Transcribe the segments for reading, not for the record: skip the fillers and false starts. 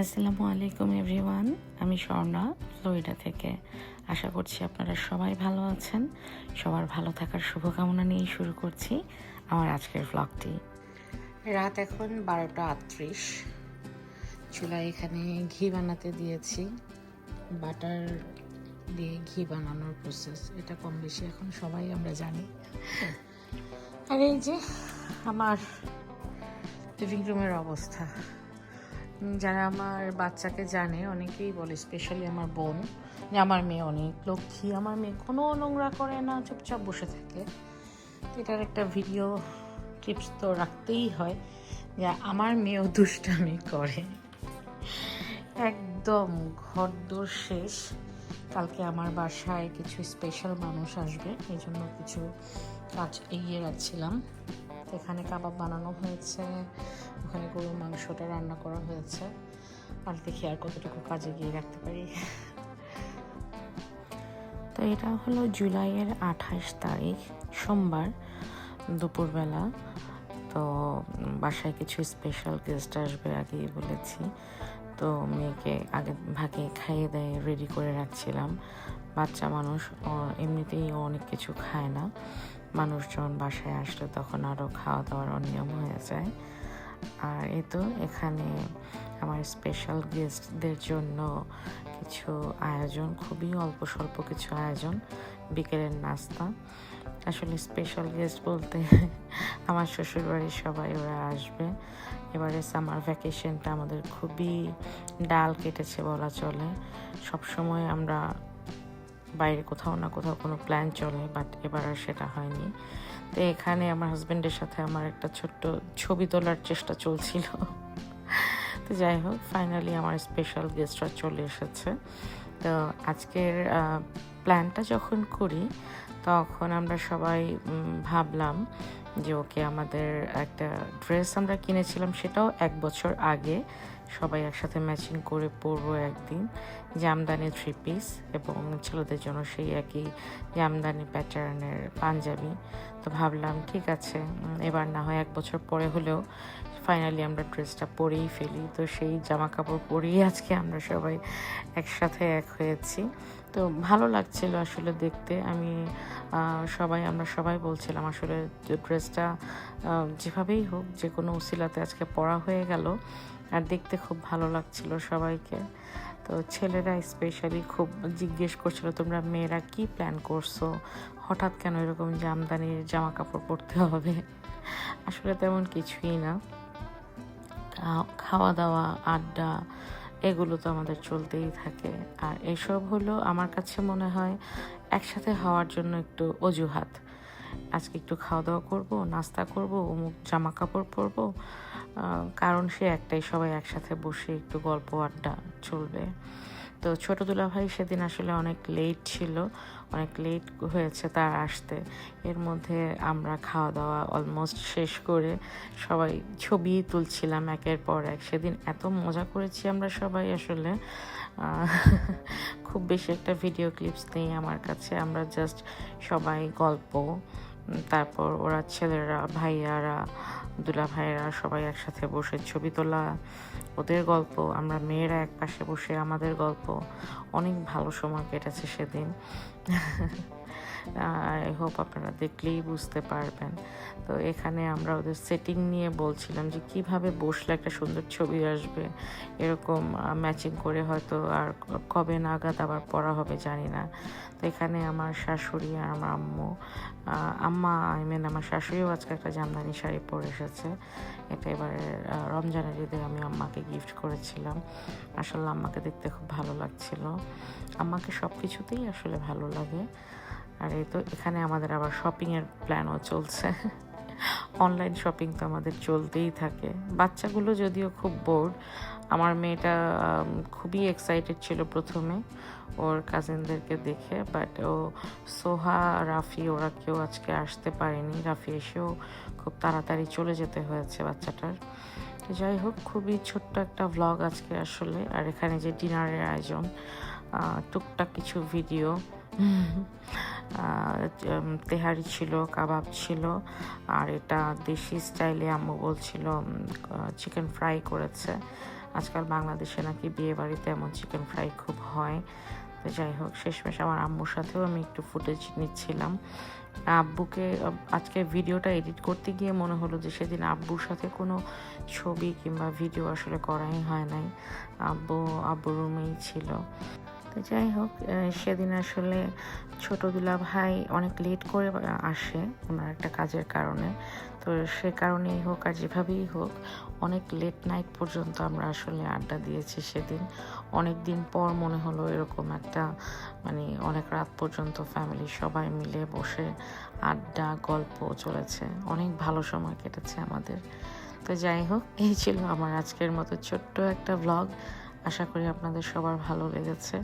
আসসালামু আলাইকুম এভরিওয়ান, আমি স্বর্ণা ফ্লোরিডা থেকে। আশা করছি আপনারা সবাই ভালো আছেন। সবার ভালো থাকার শুভকামনা নিয়ে শুরু করছি আমার আজকের ভ্লগটি। রাত এখন 12:38। চুলায় এখানে ঘি বানাতে দিয়েছি। বাটার দিয়ে ঘি বানানোর প্রসেস এটা কম বেশি এখন সবাই আমরা জানি। আর এই যে আমার লিভিং রুমের অবস্থা, যারা আমার বাচ্চাকে জানে অনেকেই বলে, স্পেশালি আমার বোন, যে আমার মেয়ে অনেক লক্ষ্মী, আমার মেয়ে কোনো নোংরা করে না, চুপচাপ বসে থাকে। এটার একটা ভিডিও টিপস তো রাখতেই হয় যে আমার মেয়েও দুষ্টামি করে, একদম ঘরদোর শেষ। কালকে আমার বাসায় কিছু স্পেশাল মানুষ আসবে, এই জন্য কিছু কাজ এগিয়ে রাখছিলাম। এখানে কাবাব বানানো হয়েছে, ওখানে গরুর মাংসটা রান্না করা হয়েছে। আর দেখি আর কতটুকু কাজে গিয়ে রাখতে পারি। তো এটা হলো জুলাইয়ের 28 তারিখ, সোমবার দুপুরবেলা। তো বাসায় কিছু স্পেশাল গেস্ট আসবে আগেই বলেছি, তো মেয়েকে আগে ভাগে খাইয়ে দেয় রেডি করে রাখছিলাম। বাচ্চা মানুষ এমনিতেই অনেক কিছু খায় না, মানুষজন বাসায় আসলে তখন আরও খাওয়া দাওয়ার অনিয়ম হয়ে যায়। আর এই তো এখানে আমার স্পেশাল গেস্টদের জন্য কিছু আয়োজন, খুবই অল্প স্বল্প কিছু আয়োজন, বিকেলের নাস্তা। আসলে স্পেশাল গেস্ট বলতে আমার শ্বশুরবাড়ির সবাই ওরা আসবে। এবারে সামার ভ্যাকেশনটা আমাদের খুবই ডাল কেটেছে বলা চলে। সবসময় আমরা বাইরে কোথাও না কোথাও কোনো প্ল্যান চলে, বাট এবার আর সেটা হয়নি। তো এখানে আমার হাজব্যান্ডের সাথে আমার একটা ছোট্ট ছবি তোলার চেষ্টা চলছিল। তো যাই হোক, ফাইনালি আমার স্পেশাল গেস্টরা চলে এসেছে। তো আজকের প্ল্যানটা যখন করি তখন আমরা সবাই ভাবলাম যে ওকে আমাদের একটা ড্রেস আমরা কিনেছিলাম, সেটাও 1 বছর আগে, সবাই একসাথে ম্যাচিং করে পরবো একদিন, জামদানি 3 পিস, এবং ছেলেদের জন্য সেই একই জামদানি প্যাটার্নের পাঞ্জাবি। তো ভাবলাম ঠিক আছে, এবার না হয় 1 বছর পরে হলেও ফাইনালি আমরা ড্রেসটা পরেই ফেলি। তো সেই জামা কাপড় পরেই আজকে আমরা সবাই একসাথে এক হয়েছি। তো ভালো লাগছিল আসলে দেখতে। আমরা সবাই বলছিলাম আসলে ড্রেসটা যেভাবেই হোক, যে কোনো উসিলাতে আজকে পরা হয়ে গেল, আর দেখতে খুব ভালো লাগছিল সবাইকে। তো ছেলেরা স্পেশালি খুব জিজ্ঞেস করছিল, তোমরা মেয়েরা কি প্ল্যান করছো, হঠাৎ কেন এরকম জামদানির জামা কাপড় পরতে হবে? আসলে তেমন কিছুই না, খাওয়া দাওয়া, আড্ডা, এগুলো তো আমাদের চলতেই থাকে। আর এসব হলো আমার কাছে মনে হয় একসাথে হওয়ার জন্য একটু অজুহাত। আজকে একটু খাওয়া দাওয়া করবো, নাস্তা করব, অমুক জামা কাপড় পরবো, কারণ সে একটাই, সবাই একসাথে বসে একটু গল্প আড্ডা চলবে। তো ছোটো দুলাভাই সেদিন আসলে অনেক লেট হয়েছে তার আসতে। এর মধ্যে আমরা খাওয়া দাওয়া অলমোস্ট শেষ করে সবাই ছবি তুলছিলাম একের পর এক। সেদিন এত মজা করেছি আমরা সবাই, আসলে খুব বেশি একটা ভিডিও ক্লিপস নেই আমার কাছে। আমরা জাস্ট সবাই গল্প, তারপর ওরা ছেলেরা, ভাইয়ারা, দুলা ভাইয়েরা সবাই একসাথে বসে ছবি তোলা, ওদের গল্প, আমরা মেয়েরা এক পাশে বসে আমাদের গল্প, অনেক ভালো সময় কেটেছে সেদিন। আই হোপ আপনারা দেখলেই বুঝতে পারবেন। তো এখানে আমরা ওদের সেটিং নিয়ে বলছিলাম যে কিভাবে বসলে একটা সুন্দর ছবি আসবে, এরকম ম্যাচিং করে হয়তো আর কবে নাগাদ আবার পড়া হবে জানি না। তো এখানে আমার শাশুড়ি আর আমার আমার শাশুড়িও আজকে একটা জামদানি শাড়ি পরে এসেছে। এটা এবারে রমজানের ঈদে আমি আম্মাকে গিফট করেছিলাম। আসলে আম্মাকে দেখতে খুব ভালো লাগছিল। আম্মাকে সব কিছুতেই আসলে ভালো লাগে। আর এই তো এখানে আমাদের আবার শপিংয়ের প্ল্যানও চলছে। অনলাইন শপিং তো আমাদের চলতেই থাকে। বাচ্চাগুলো যদিও খুব বোর্ড, আমার মেয়েটা খুবই এক্সাইটেড ছিল প্রথমে ওর কাজিনদেরকে দেখে, বাট সোহা, রাফি ওরা কেউ আজকে আসতে পারেনি। রাফি এসেও খুব তাড়াতাড়ি চলে যেতে হয়েছে বাচ্চাটার। তো যাই হোক, খুবই ছোট্ট একটা ভ্লগ আজকে আসলে। আর এখানে যে ডিনারের আয়োজন, টুকটাক কিছু ভিডিও, তেহারি ছিল, কাবাব ছিল, আর এটা দেশি স্টাইলে আম্মু বলছিল চিকেন ফ্রাই করেছে। আজকাল বাংলাদেশে নাকি বিয়ে বাড়িতে এমন চিকেন ফ্রাই খুব হয়। তো যাই হোক, শেষমেশ আমার আম্মুর সাথেও আমি একটু ফুটেজ নিচ্ছিলাম। আব্বুকে আজকে ভিডিওটা এডিট করতে গিয়ে মনে হলো যে সেদিন আব্বুর সাথে কোনো ছবি কিংবা ভিডিও আসলে করাই হয় নাই, আব্বুর রুমেই ছিল। তো যাই হোক, সেদিন আসলে ছোট দুলা ভাই অনেক লেট করে আসে ওনার একটা কাজের কারণে। তো সে কারণেই হোক আর যেভাবেই হোক, অনেক লেট নাইট পর্যন্ত আমরা আসলে আড্ডা দিয়েছি সেদিন। অনেক দিন পর মনে হলো এরকম একটা, মানে অনেক রাত পর্যন্ত ফ্যামিলি সবাই মিলে বসে আড্ডা গল্প চলেছে, অনেক ভালো সময় কেটেছে আমাদের। তো যাই হোক, এই ছিল আমার আজকের মতো ছোট্ট একটা ভ্লগ। আশা করি আপনাদের সবার ভালো লেগেছে।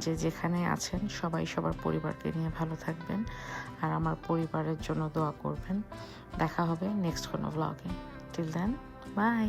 যে যেখানে আছেন সবাই সবার পরিবারকে নিয়ে ভালো থাকবেন, আর আমার পরিবারের জন্য দোয়া করবেন। দেখা হবে নেক্সট কোনো ভ্লগে। Till then, by.